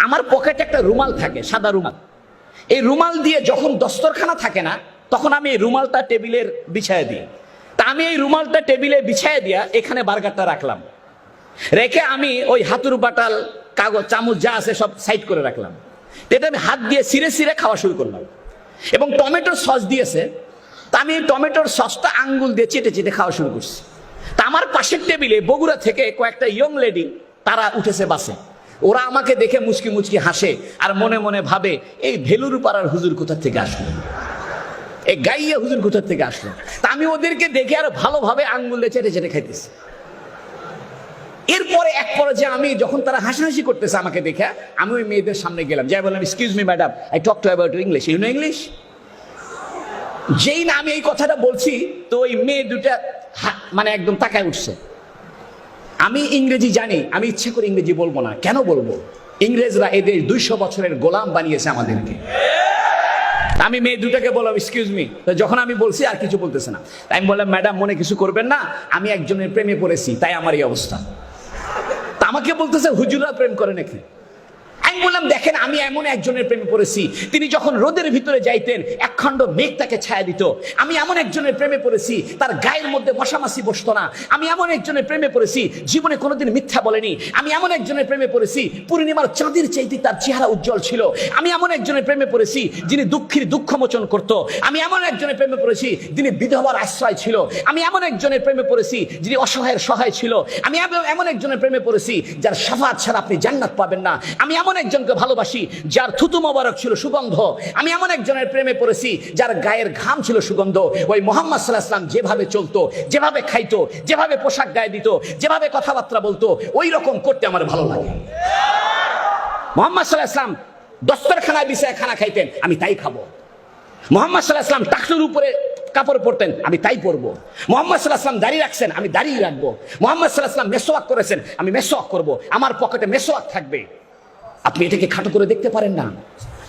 আমার পকেটে একটা রুমাল থাকে, সাদা রুমাল। এই রুমাল দিয়ে যখন দস্তরখানা থাকে না, তখন আমি এই রুমালটা টেবিলের বিছায় দিই। তা আমি এই রুমালটা টেবিলে বিছায় দিয়া এখানে বার্গারটা রাখলাম, রেখে আমি ওই হাতুর বাটাল কাগজ চামচ যা আছে সব সাইড করে রাখলাম। এটা আমি হাত দিয়ে ছিঁড়ে ছিঁড়ে খাওয়া শুরু করলাম। এবং টমেটোর সস দিয়েছে, তা আমি এই টমেটোর সসটা আঙ্গুল দিয়ে চেটে চেটে খাওয়া শুরু করছি। তা আমার পাশের টেবিলে বগুড়া থেকে কয়েকটা ইয়ং লেডি তারা উঠেছে বাসে। ওরা আমাকে দেখে মুচকি মুচকি হাসে আর মনে মনে ভাবে, এই ভেলুর পাড়ার হুজুর কোথা থেকে আসলো, এই গাইয়া হুজুর কোথা থেকে আসলো। তা আমি ওদেরকে দেখে আরো ভালোভাবে আঙ্গুল দিয়ে চেটে চেটে খাইতেছি। এরপরে এক পর্যায়ে আমি যখন তারা হাসাহাসি করতেছে আমাকে দেখে, আমি ওই মেয়েদের সামনে গেলাম, যাই বললাম, excuse me madam, I talk to about English, you know English. যেই না আমি এই কথাটা বলছি, তো ওই মেয়ে দুটা মানে একদম তাকায় উঠছে। আমি ইংরেজি জানি, আমি ইচ্ছে করে ইংরেজি বলবো না। কেন বলবো? ইংরেজরা এদের 200 বছরের গোলাম বানিয়েছে আমাদেরকে। আমি মেয়ে দুটাকে বললাম, এক্সকিউজ মি। তো যখন আমি বলছি আর কিছু বলতেছে না, আমি বললাম, ম্যাডাম মনে কিছু করবেন না, আমি একজনের প্রেমে পড়েছি, তাই আমার এই অবস্থা। তা আমাকে বলতেছে হুজুররা প্রেম করে নাকি? আমি বললাম, দেখেন, আমি এমন একজনের প্রেমে পড়েছি, তিনি যখন রোদের ভিতরে যাইতেন একখণ্ড মেঘ তাকে ছায়া দিত। আমি এমন একজনের প্রেমে পড়েছি, তার গায়ের মধ্যে মশামাছি বসতো না। আমি এমন একজনের প্রেমে পড়েছি, জীবনে কোনোদিন মিথ্যা বলেনি। আমি এমন একজনের প্রেমে পড়েছি, পূর্ণিমার চাঁদের চাইতে তার চেহারা উজ্জ্বল ছিল। আমি এমন একজনের প্রেমে পড়েছি, যিনি দুঃখীর দুঃখ মোচন করত। আমি এমন একজনের প্রেমে পড়েছি, যিনি বিধবার আশ্রয় ছিল। আমি এমন একজনের প্রেমে পড়েছি, যিনি অসহায়ের সহায় ছিল। আমি এমন একজনের প্রেমে পড়েছি, যার শাফাত ছাড়া আপনি জান্নাত পাবেন না। আমি এমন একজনকে ভালোবাসি, যার থুতু মোবারক ছিল সুগন্ধ। আমি এমন একজনের প্রেমে পড়েছি, যার গায়ের ঘাম ছিল সুগন্ধ। ওই মুহাম্মদ সাল্লাল্লাহু আলাইহি ওয়াসাল্লাম যেভাবে চলতো, যেভাবে খাইতো, যেভাবে পোশাক গায়ে দিত, যেভাবে কথাবার্তা বলতো, ওই রকম করতে আমার ভালো লাগে। মুহাম্মদ সাল্লাল্লাহু আলাইহি ওয়াসাল্লাম দস্তরখানায় বিছায় খানা খাইতেন, আমি তাই খাবো। মুহাম্মদ সাল্লাল্লাহু আলাইহি ওয়াসাল্লাম টাকলুর উপরে কাপড় পরতেন, আমি তাই পরবো। মুহাম্মদ সাল্লাল্লাহু আলাইহি ওয়াসাল্লাম দাড়ি রাখছেন, আমি দাড়ি রাখবো। মুহাম্মদ সাল্লাল্লাহু আলাইহি ওয়াসাল্লাম মেসওয়াক করেছেন, আমি মেসওয়াক করবো। আমার পকেটে মেসওয়াক থাকবে। আপনি এটাকে খাটো করে দেখতে পারেন না?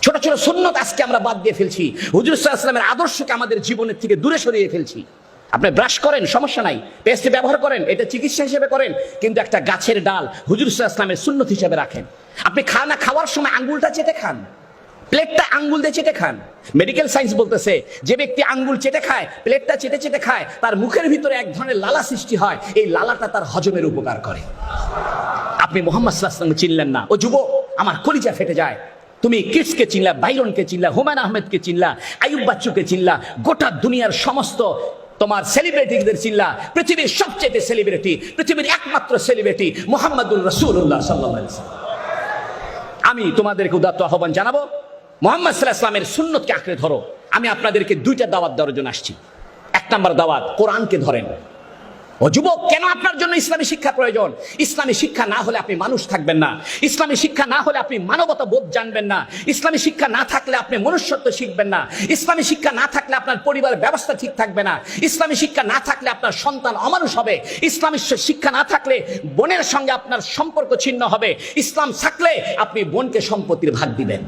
ছোট ছোট সুন্নত আজকে আমরা বাদ দিয়ে ফেলছি। হুজুর সাল্লাল্লাহু আলাইহি ওয়াসাল্লামের আদর্শকে আমাদের জীবনের থেকে দূরে সরিয়ে ফেলছি। আপনি ব্রাশ করেন, সমস্যা নাই, পেস্ট ব্যবহার করেন, এটা চিকিৎসা হিসেবে করেন, কিন্তু একটা গাছের ডাল হুজুর সাল্লাল্লাহু আলাইহি ওয়াসাল্লামের সুন্নত হিসেবে রাখেন। আপনি খানা খাওয়ার সময় আঙ্গুলটা চেটে খান, প্লেটটা আঙ্গুল দিয়ে চেটে খান। মেডিকেল সায়েন্স বলতেছে, যে ব্যক্তি আঙ্গুল চেটে খায়, প্লেটটা চেটে চেটে খায়, তার মুখের ভিতরে এক ধরনের লালা সৃষ্টি হয়। এই লালাটা তার হজমের উপকার করে। আপনি মুহাম্মদ সাল্লাল্লাহু আলাইহি ওয়াসাল্লামকে চিনলেন না। ও যুবক, আমার কলিজা ফেটে যায়। তুমি কিডসকে চিনলা, বাইরনকে চিনলা, হুমায়ুন আহমেদকে চিনলা, আইয়ুব বাচ্চুকে চিনলা, গোটা দুনিয়ার সমস্ত তোমার সেলিব্রিটিদের চিনলা। পৃথিবীর সবচেয়ে সেলিব্রিটি, পৃথিবীর একমাত্র সেলিব্রিটি মুহাম্মদুর রাসূলুল্লাহ সাল্লাল্লাহু আলাইহি ওয়াসাল্লাম। আমি তোমাদেরকে উদাত্ত আহ্বান জানাবো, মুহাম্মদ সাল্লাল্লাহু আলাইহি ওয়াসাল্লামের সুন্নতকে আঁকড়ে ধরো। আমি আপনাদেরকে 2টা দাওয়াত দেওয়ার জন্য আসছি। 1 নম্বর দাওয়াত, কোরআনকে ধরেন। ও যুবক, কেন আপনার জন্য ইসলামী শিক্ষা প্রয়োজন? ইসলামী শিক্ষা না হলে আপনি মানুষ থাকবেন না। ইসলামী শিক্ষা না হলে আপনি মানবতা বোধ জানবেন না। ইসলামী শিক্ষা না থাকলে আপনি মনুষ্যত্ব শিখবেন না। ইসলামী শিক্ষা না থাকলে আপনার পরিবার ব্যবস্থা ঠিক থাকবে না। ইসলামী শিক্ষা না থাকলে আপনার সন্তান অমানুষ হবে। ইসলামী শিক্ষা না থাকলে বোনের সঙ্গে আপনার সম্পর্ক ছিন্ন হবে। ইসলাম থাকলে আপনি বোনকে সম্পত্তির ভাগ দিবেন।